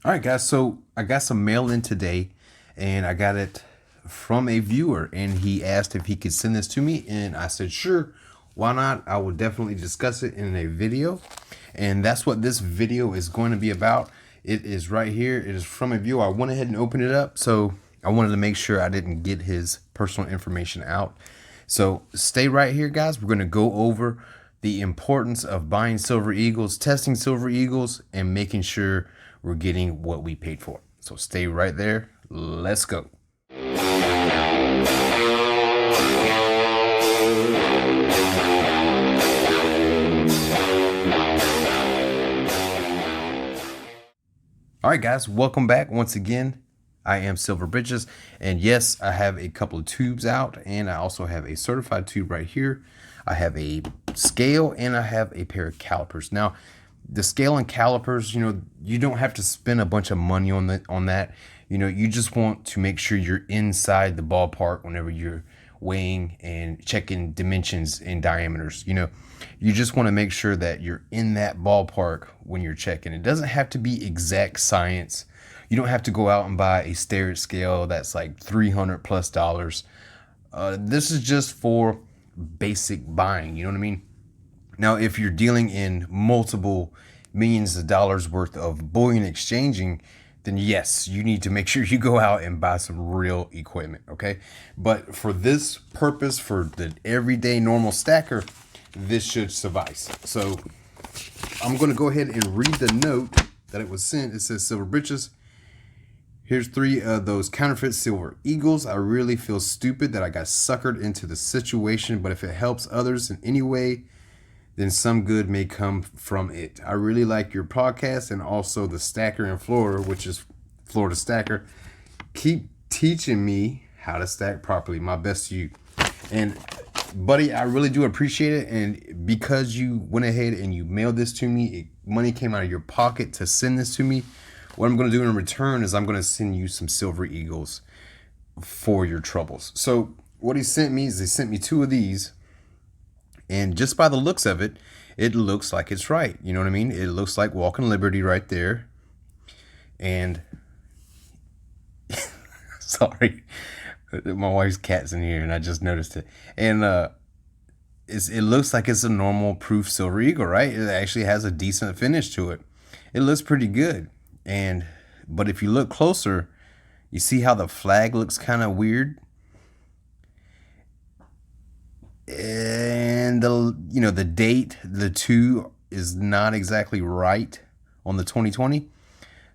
All right, guys. So I got some mail in today, and I got it from a viewer, and he asked if he could send this to me, and I said, sure, why not? I will definitely discuss it in a video, and that's what this video is going to be about. It is right here. It is from a viewer. I went ahead and opened it up, so I wanted to make sure I didn't get his personal information out. So stay right here, guys. We're going to go over the importance of buying silver eagles, testing silver eagles, and making sure we're getting what we paid for. So stay right there. Let's go. All right, guys, welcome back once again. I am Silver Britches, and yes, I have a couple of tubes out, and I also have a certified tube right here. I have a scale, and I have a pair of calipers. Now, the scale and calipers, you don't have to spend a bunch of money on that. You just want to make sure you're inside the ballpark whenever you're weighing and checking dimensions and diameters. You just want to make sure that you're in that ballpark when you're checking. It doesn't have to be exact science. You don't have to go out and buy a Starrett scale that's like $300+. This is just for basic buying. You know what I mean? Now, if you're dealing in multiple millions of dollars worth of bullion exchanging, then yes, you need to make sure you go out and buy some real equipment, okay? But for this purpose, for the everyday normal stacker, this should suffice. So I'm going to go ahead and read the note that it was sent. It says, Silver Britches, here's 3 of those counterfeit silver eagles. I really feel stupid that I got suckered into the situation, but if it helps others in any way, then some good may come from it. I really like your podcast and also the stacker in Florida, which is Florida Stacker. Keep teaching me how to stack properly. My best to you. And buddy, I really do appreciate it. And because you went ahead and you mailed this to me, money came out of your pocket to send this to me. What I'm going to do in return is I'm going to send you some silver eagles for your troubles. So what he sent me is they sent me 2 of these. And just by the looks of it, it looks like it's right. You know what I mean? It looks like Walking Liberty right there. And sorry, my wife's cat's in here and I just noticed it. And it looks like it's a normal proof silver eagle, right? It actually has a decent finish to it. It looks pretty good. But if you look closer, you see how the flag looks kind of weird. And the date, the 2 is not exactly right on the 2020.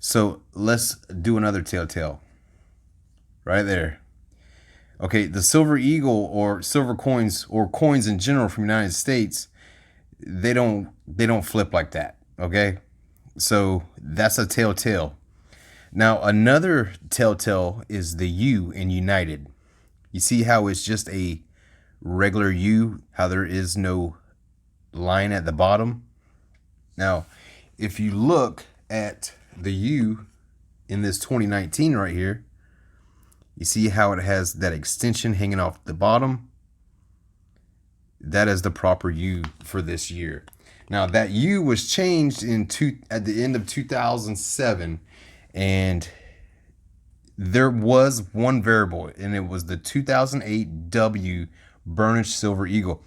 So let's do another telltale right there. Okay, the silver eagle or silver coins or coins in general from the United States, they don't flip like that. Okay, so that's a telltale. Now another telltale is the U in United. You see how it's just a regular U, how there is no line at the bottom. Now, if you look at the U in this 2019 right here, you see how it has that extension hanging off the bottom. That is the proper U for this year. Now, that U was changed at the end of 2007, and there was one variable, and it was the 2008 W burnished silver eagle.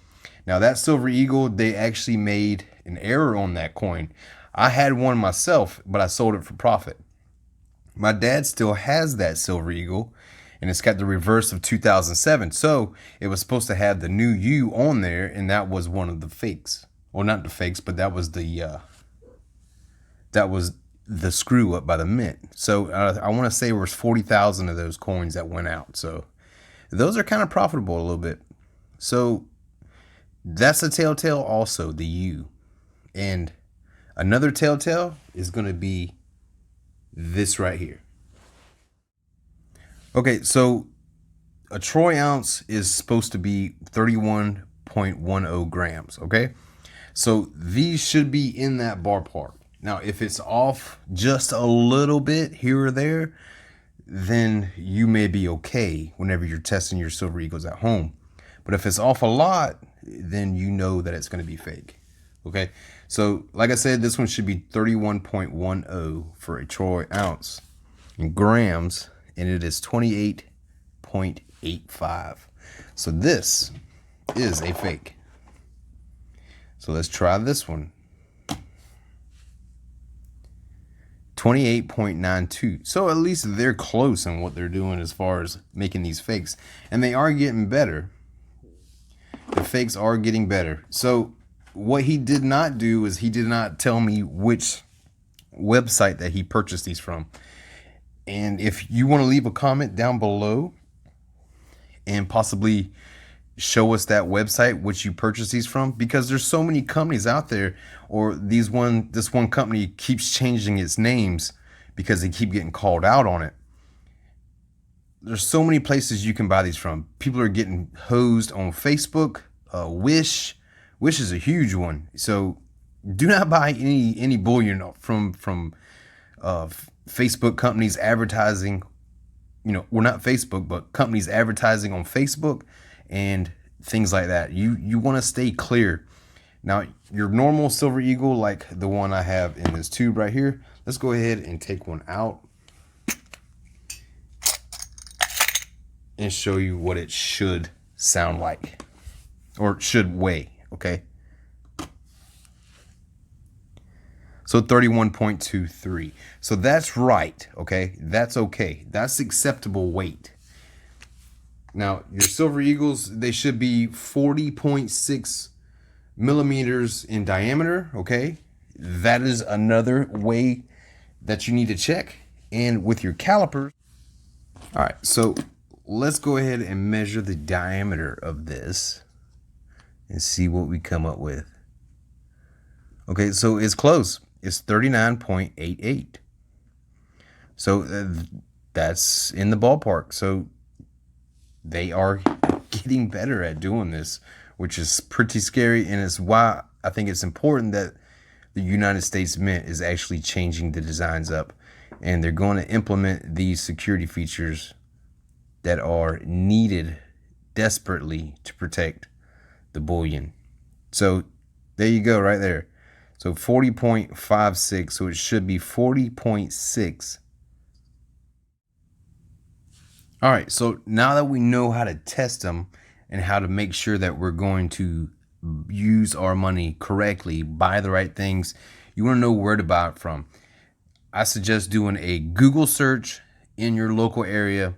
Now that silver eagle, they actually made an error on that coin. I had one myself, but I sold it for profit. My dad still has that silver eagle, and it's got the reverse of 2007. So it was supposed to have the new U on there, and that was one of the fakes. Well, not the fakes, but that was the screw up by the mint. So I want to say there was 40,000 of those coins that went out. So those are kind of profitable a little bit. So that's a telltale also, the U. And another telltale is going to be this right here. Okay, so a troy ounce is supposed to be 31.10 grams, okay? So these should be in that ballpark. Now, if it's off just a little bit here or there, then you may be okay whenever you're testing your silver eagles at home. But if it's off a lot, then you know that it's going to be fake. Okay, So like I said, this one should be 31.10 for a troy ounce in grams, and it is 28.85. So this is a fake. So let's try this one. 28.92. So at least they're close in what they're doing as far as making these fakes. And they are getting better. The fakes are getting better. So what he did not do is he did not tell me which website that he purchased these from. And if you want to leave a comment down below and possibly show us that website which you purchased these from, because there's so many companies out there, or this one company keeps changing its names because they keep getting called out on it. There's so many places you can buy these from. People are getting hosed on Facebook. Wish is a huge one. So do not buy any bullion from Facebook companies advertising. You know, well, not Facebook, but companies advertising on Facebook and things like that. You want to stay clear. Now, your normal Silver Eagle, like the one I have in this tube right here, let's go ahead and take one out and show you what it should sound like, or should weigh, okay? So 31.23. So that's right, okay? That's okay. That's acceptable weight. Now, your Silver Eagles, they should be 40.6 millimeters in diameter, okay? That is another way that you need to check. And with your calipers, all right, so let's go ahead and measure the diameter of this and see what we come up with. Okay, so it's close. It's 39.88. So that's in the ballpark. So they are getting better at doing this, which is pretty scary. And it's why I think it's important that the United States Mint is actually changing the designs up. And they're going to implement these security features that are needed desperately to protect the bullion. So there you go, right there. So 40.56, so it should be 40.6. All right, so now that we know how to test them and how to make sure that we're going to use our money correctly, buy the right things, you want to know where to buy it from. I suggest doing a Google search in your local area.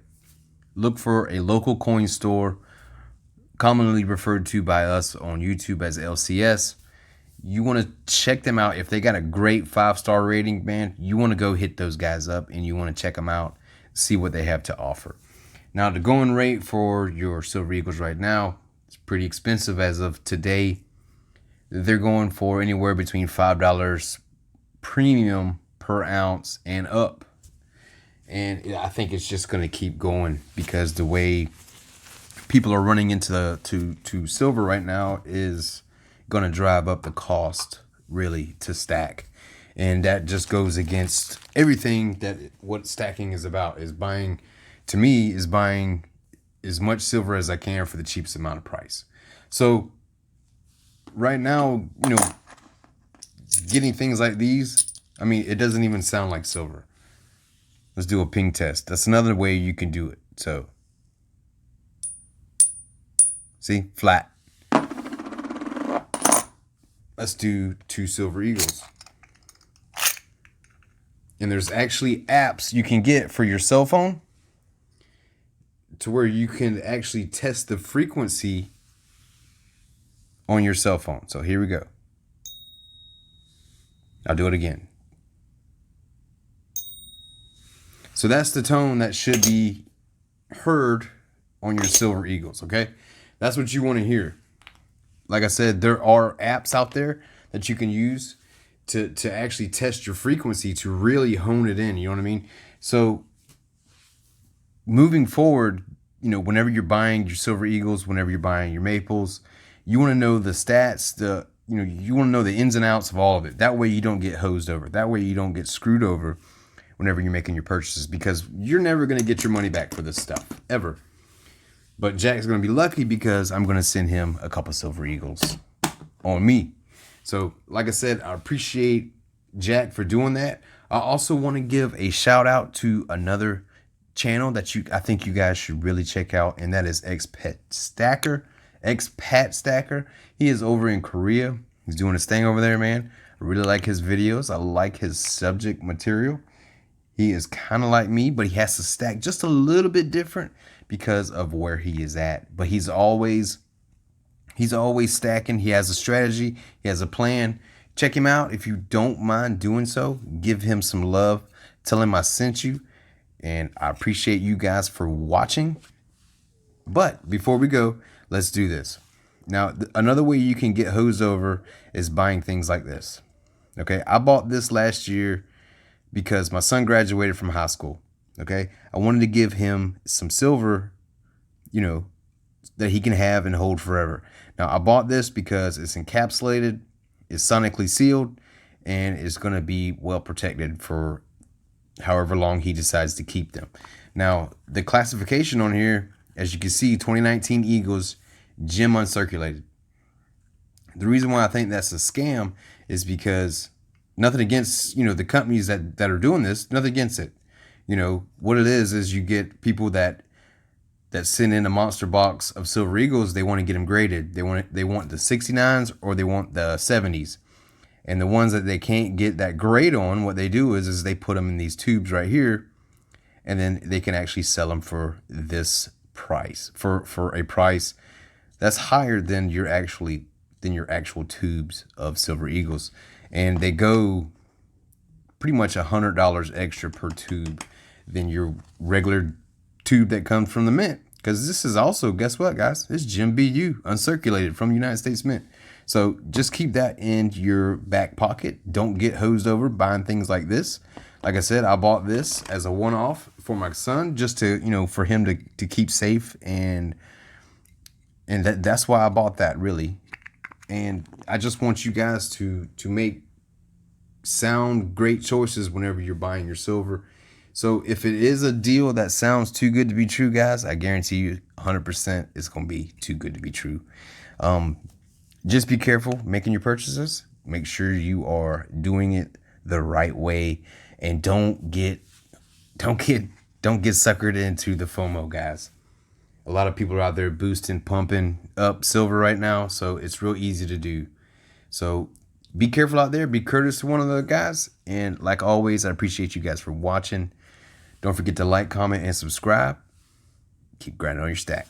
Look for a local coin store, commonly referred to by us on YouTube as LCS. You want to check them out. If they got a great 5-star rating, man, you want to go hit those guys up and you want to check them out, see what they have to offer. Now, the going rate for your Silver Eagles right now, it's pretty expensive as of today. They're going for anywhere between $5 premium per ounce and up. And I think it's just going to keep going because the way people are running into to silver right now is going to drive up the cost really to stack. And that just goes against everything that what stacking is about, is buying, to me, is buying as much silver as I can for the cheapest amount of price. So right now, you know, getting things like these, I mean, it doesn't even sound like silver. Let's do a ping test. That's another way you can do it. So, see, flat. Let's do 2 Silver Eagles. And there's actually apps you can get for your cell phone to where you can actually test the frequency on your cell phone. So here we go. I'll do it again. So that's the tone that should be heard on your Silver Eagles, okay? That's what you want to hear. Like I said, there are apps out there that you can use to actually test your frequency, to really hone it in, you know what I mean? So moving forward, you know, whenever you're buying your Silver Eagles, whenever you're buying your maples, you want to know the stats, you want to know the ins and outs of all of it. That way you don't get hosed over. That way you don't get screwed over whenever you're making your purchases, because you're never going to get your money back for this stuff, ever. But Jack's going to be lucky because I'm going to send him a couple Silver Eagles on me. So like I said, I appreciate Jack for doing that. I also want to give a shout out to another channel that I think you guys should really check out, and that is Expat Stacker. Expat Stacker. He is over in Korea. He's doing his thing over there, man. I really like his videos. I like his subject material. He is kind of like me, but he has to stack just a little bit different because of where he is at. But he's always stacking. He has a strategy. He has a plan. Check him out if you don't mind doing so. Give him some love. Tell him I sent you. And I appreciate you guys for watching. But before we go, let's do this. Now, another way you can get hosed over is buying things like this. Okay, I bought this last year because my son graduated from high school. Okay, I wanted to give him some silver, that he can have and hold forever. Now, I bought this because it's encapsulated, it's sonically sealed, and it's going to be well protected for however long he decides to keep them. Now, the classification on here, as you can see, 2019 Eagles, gem uncirculated. The reason why I think that's a scam is because nothing against, the companies that are doing this, nothing against it. What it is you get people that send in a monster box of Silver Eagles. They want to get them graded. They want the 69s or they want the 70s. And the ones that they can't get that grade on, what they do is they put them in these tubes right here, and then they can actually sell them for this price, for a price that's higher than your actual tubes of Silver Eagles. And they go pretty much $100 extra per tube than your regular tube that comes from the mint. Because this is also, guess what, guys? It's Gem BU, uncirculated from United States Mint. So just keep that in your back pocket. Don't get hosed over buying things like this. Like I said, I bought this as a one-off for my son, just to, for him to keep safe, and that's why I bought that, really. And I just want you guys to make sound great choices whenever you're buying your silver. So if it is a deal that sounds too good to be true, guys, I guarantee you 100% it's going to be too good to be true. Just be careful making your purchases. Make sure you are doing it the right way, and don't get suckered into the FOMO, guys. A lot of people are out there boosting, pumping up silver right now, so it's real easy to do. So be careful out there. Be courteous to one of the guys. And like always, I appreciate you guys for watching. Don't forget to like, comment, and subscribe. Keep grinding on your stack.